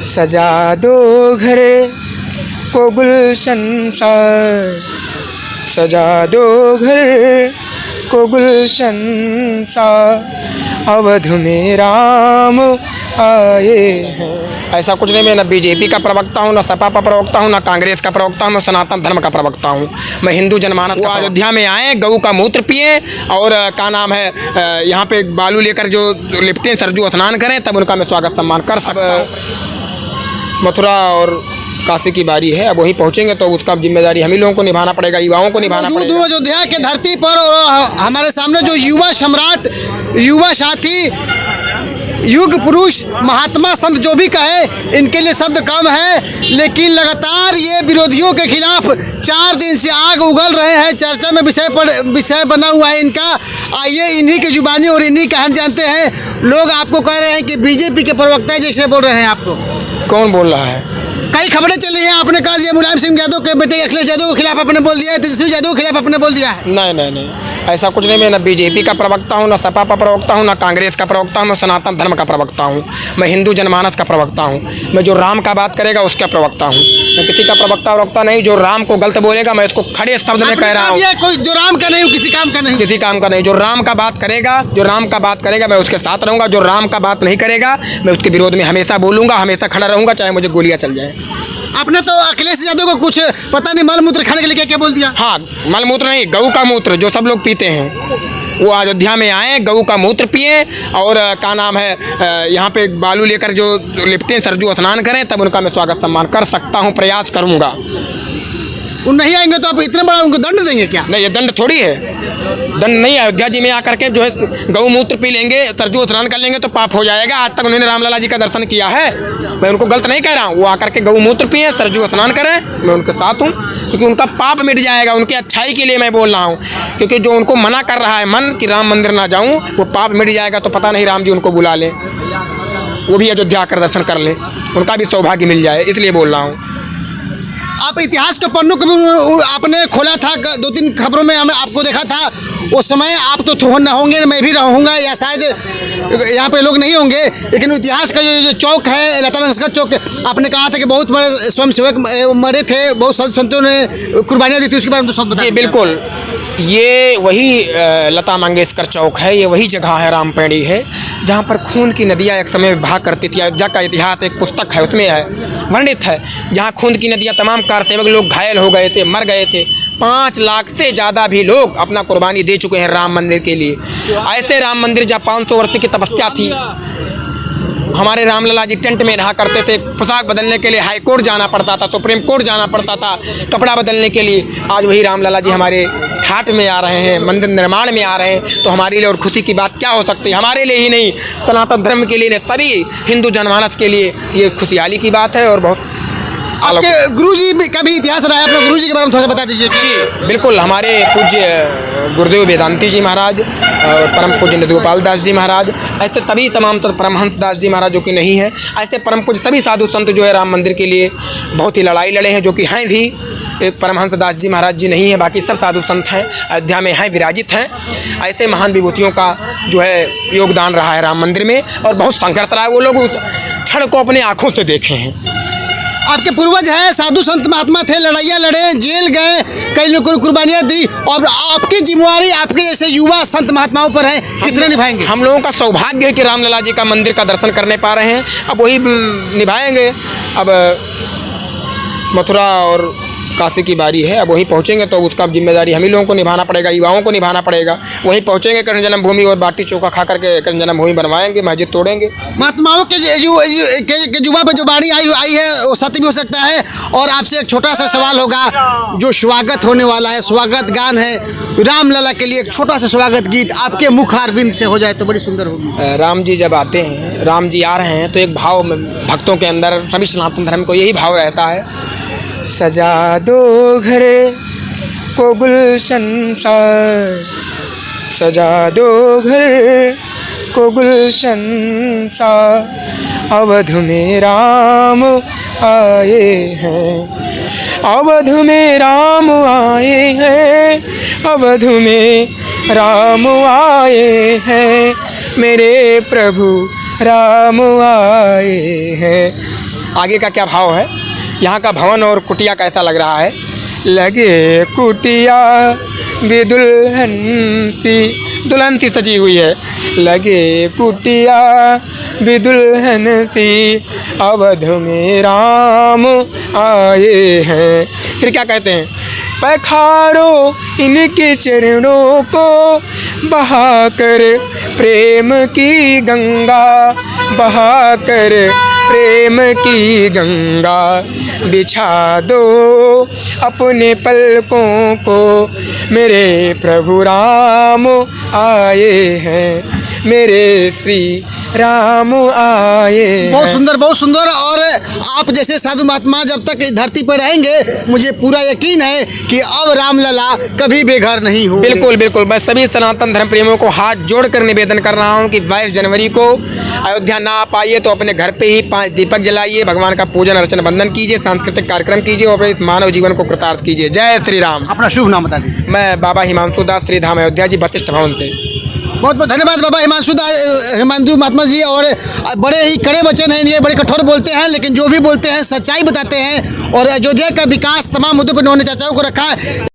सजा दो घर को गुलशन सा, सजा दो घर को गुलशन सा, अवध में राम आए हैं। ऐसा कुछ नहीं, मैं न बीजेपी का प्रवक्ता हूँ, न सपा का प्रवक्ता हूँ, न कांग्रेस का प्रवक्ता हूँ, मैं सनातन धर्म का प्रवक्ता हूँ। मैं हिंदू जनमानस का। अयोध्या में आए, गऊ का मूत्र पिए और क्या नाम है, यहाँ पे बालू लेकर जो लिपटें, सरजू स्नान करें, तब उनका मैं स्वागत सम्मान कर सकता हूँ। मथुरा और काशी की बारी है, अब वहीं पहुँचेंगे तो उसका जिम्मेदारी हम ही लोगों को निभाना पड़ेगा, युवाओं को निभाना पड़ेगा। अयोध्या के धरती पर हमारे सामने जो युवा सम्राट, युवा साथी, युग पुरुष, महात्मा संत जो भी कहे, इनके लिए शब्द कम है, लेकिन लगातार ये विरोधियों के खिलाफ 4 दिन से आग उगल रहे हैं। चर्चा में विषय बना हुआ है इनका। आइए इन्हीं की जुबानी और इन्हीं का हम जानते हैं। लोग आपको कह रहे हैं कि बीजेपी के प्रवक्ता जैसे बोल रहे हैं आपको। कौन बोल रहा है? कई खबरें चल रही हैं, आपने कहा ये मुलायम सिंह यादव के बेटे अखिलेश यादव के खिलाफ आपने बोल दिया है, तेजस्वी यादव के खिलाफ आपने बोल दिया है। नहीं, ऐसा कुछ नहीं, मैं न बीजेपी का प्रवक्ता हूँ, न सपा का प्रवक्ता हूँ, न कांग्रेस का प्रवक्ता हूँ, मैं सनातन धर्म का प्रवक्ता हूँ। मैं हिंदू जनमानस का प्रवक्ता हूँ। मैं जो राम का बात करेगा उसका प्रवक्ता हूँ। मैं किसी का प्रवक्ता नहीं। जो राम को गलत बोलेगा मैं उसको खड़े शब्द में कह रहा हूँ। कोई जो राम का नहीं, किसी काम का नहीं, किसी काम का नहीं। जो राम का बात करेगा मैं उसके साथ रहूँगा। जो राम का बात नहीं करेगा मैं उसके विरोध में हमेशा बोलूँगा, हमेशा खड़ा रहूँगा, चाहे मुझे गोलियाँ चल जाए। आपने तो अखिलेश यादव को कुछ पता नहीं मलमूत्र खाने के लिए क्या बोल दिया। हाँ, मलमूत्र नहीं, गऊ का मूत्र जो सब लोग पीते हैं। वो अयोध्या में आए, गऊ का मूत्र पिए और क्या नाम है, यहाँ पे बालू लेकर जो लिपटें, सरजू स्नान करें, तब उनका मैं स्वागत सम्मान कर सकता हूँ, प्रयास करूँगा। वो नहीं आएंगे तो आप इतना बड़ा उनको दंड देंगे क्या? नहीं, ये दंड थोड़ी है, दंड नहीं है। अयोध्या जी में आकर के जो है गौ मूत्र पी लेंगे, सरजू स्नान कर लेंगे तो पाप हो जाएगा। आज तक उन्होंने रामलला जी का दर्शन किया है, मैं उनको गलत नहीं कह रहा हूँ। वो आकर के गौ मूत्र पिए, सरजू स्नान करें, मैं उनके साथ हूँ, क्योंकि उनका पाप मिट जाएगा। उनकी अच्छाई के लिए मैं बोल रहा हूँ, क्योंकि जो उनको मना कर रहा है मन कि राम मंदिर ना जाऊँ, वो पाप मिट जाएगा तो पता नहीं राम जी उनको बुला लें, वो भी अयोध्या आकर दर्शन कर लें, उनका भी सौभाग्य मिल जाए, इसलिए बोल रहा हूँ। आप इतिहास के पन्नों को भी आपने खोला था, 2-3 खबरों में हमें आपको देखा था। उस समय आप तो न होंगे, मैं भी रहूँगा, या शायद यहाँ पे लोग नहीं होंगे, लेकिन इतिहास का जो चौक है, लता मंगेशकर चौक, आपने कहा था कि बहुत बड़े स्वयंसेवक मरे थे, बहुत संतों ने कुर्बानियाँ दी थी, उसके बारे में तो सब बताइए। बिल्कुल, ये वही लता मंगेशकर चौक है, ये वही जगह है, रामपेड़ी है, जहाँ पर खून की नदियाँ एक समय बहा करती थी। अयोध्या का इतिहास एक पुस्तक है, उसमें है, वर्णित है, जहाँ खून की नदियाँ, तमाम कारसेवक लोग घायल हो गए थे, मर गए थे। 5 लाख से ज़्यादा भी लोग अपना कुर्बानी दे चुके हैं राम मंदिर के लिए। ऐसे राम मंदिर जहाँ 500 वर्ष की तपस्या थी, हमारे रामलला जी टेंट में रहा करते थे, पोशाक बदलने के लिए हाई कोर्ट जाना पड़ता था, सुप्रीम कोर्ट जाना पड़ता था कपड़ा बदलने के लिए। आज वही रामलला जी हमारे ठाट में आ रहे हैं, मंदिर निर्माण में आ रहे हैं, तो हमारे लिए और खुशी की बात क्या हो सकती है? हमारे लिए ही नहीं, सनातन धर्म के लिए नहीं, सभी हिंदू जनमानस के लिए ये खुशहाली की बात है। और बहुत आपके गुरुजी का भी इतिहास रहा है, अपने गुरुजी के बारे में थोड़ा सा बता दीजिए। जी बिल्कुल, हमारे पूज्य गुरुदेव वेदांती जी महाराज और परम पूज्य नंदगोपाल दास जी महाराज, ऐसे तभी तमाम परमहंस दास जी महाराज जो कि नहीं है, ऐसे परम पूज्य सभी साधु संत जो है राम मंदिर के लिए बहुत ही लड़ाई लड़े हैं, जो कि हैं भी। एक परमहंस दास जी महाराज जी नहीं है, बाकी सब साधु संत हैं, अयोध्या में हैं, विराजित हैं। ऐसे महान विभूतियों का जो है योगदान रहा है राम मंदिर में, और बहुत संघर्ष रहा है। वो लोग उस क्षण को अपने आँखों से देखे हैं। आपके पूर्वज हैं, साधु संत महात्मा थे, लड़ाइयाँ लड़े, जेल गए, कई लोगों को कुर्बानियाँ दी, और आपकी जिम्मेवारी आपके जैसे युवा संत महात्माओं पर है, कितना निभाएंगे? हम लोगों का सौभाग्य है कि रामलला जी का मंदिर का दर्शन करने पा रहे हैं, अब वही निभाएंगे। अब मथुरा और काशी की बारी है, अब वहीं पहुँचेंगे तो उसका जिम्मेदारी हम ही लोगों को निभाना पड़ेगा, युवाओं को निभाना पड़ेगा। वहीं पहुँचेंगे, कृष्ण जन्मभूमि और बाटी चोखा खा करके कृष्ण जन्मभूमि बनवाएंगे, मस्जिद तोड़ेंगे। महात्माओं के युवा पे जो बाणी आई है वो सत्य भी हो सकता है। और आपसे एक छोटा सा सवाल होगा, जो स्वागत होने वाला है, स्वागत गान है रामलला के लिए, एक छोटा सा स्वागत गीत आपके मुख अरविंद से हो जाए तो बड़ी सुंदर होगी। राम जी जब आते हैं, राम जी आ रहे हैं, तो एक भाव भक्तों के अंदर, सभी सनातन धर्म को यही भाव रहता है, सजा दो घर को गुलशन सा, सजा दो घर को गुलशन सा, अवध में राम आए हैं, अवध में राम आए हैं, अवध में राम आए हैं, मेरे प्रभु राम आए हैं। आगे का क्या भाव है, यहाँ का भवन और कुटिया कैसा लग रहा है। लगे कुटिया भी दुल्हन सी सजी हुई है। लगे कुटिया भी दुल्हन सी अवध में राम आए हैं। फिर क्या कहते हैं, पखारो इनके चरणों को बहाकर प्रेम की गंगा, बहाकर प्रेम की गंगा, बिछा दो अपने पलकों को, मेरे प्रभु राम आए हैं, मेरे श्री राम आए बहुत हैं। सुंदर, बहुत सुंदर। और आप जैसे साधु महात्मा जब तक इस धरती पर रहेंगे, मुझे पूरा यकीन है कि अब रामलला कभी बेघर नहीं हो। बिल्कुल बिल्कुल, मैं सभी सनातन धर्म प्रेमियों को हाथ जोड़कर निवेदन कर रहा हूँ कि 22 जनवरी को अयोध्या ना आ पाइए तो अपने घर पे ही 5 दीपक जलाइए, भगवान का पूजन अर्चन बंदन कीजिए, सांस्कृतिक कार्यक्रम कीजिए और अपने मानव जीवन को कृतार्थ कीजिए। जय श्री राम। अपना शुभ नाम बता दीजिए। मैं बाबा हिमांशु दास, श्री धाम अयोध्या जी, वशिष्ठ भवन से। बहुत बहुत धन्यवाद बाबा हिमांशु महात्मा जी। और बड़े ही कड़े वचन हैं, ये बड़े कठोर बोलते हैं, लेकिन जो भी बोलते हैं सच्चाई बताते हैं। और अयोध्या का विकास तमाम मुद्दों पर उन्होंने चर्चाओं को रखा है।